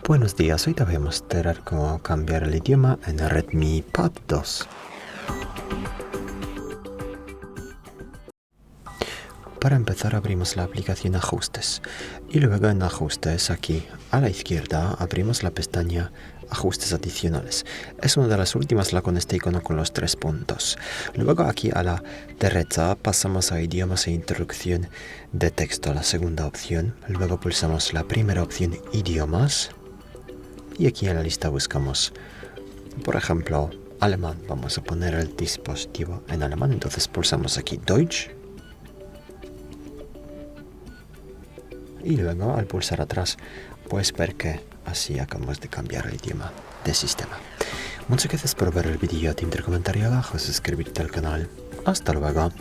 Buenos días, hoy te voy a mostrar cómo cambiar el idioma en el REDMI Pad 2. Para empezar abrimos la aplicación Ajustes y luego en Ajustes aquí a la izquierda abrimos la pestaña Ajustes adicionales. Es una de las últimas con este icono con los 3 puntos. Luego aquí a la derecha pasamos a Idiomas e Introducción de texto, la segunda opción. Luego pulsamos la primera opción Idiomas y aquí en la lista buscamos, por ejemplo, alemán. Vamos a poner el dispositivo en alemán, entonces pulsamos aquí Deutsch. Y luego al pulsar atrás puedes ver que así acabamos de cambiar el idioma de sistema. Muchas gracias por ver el vídeo, te comentario abajo, suscribirte al canal. Hasta luego.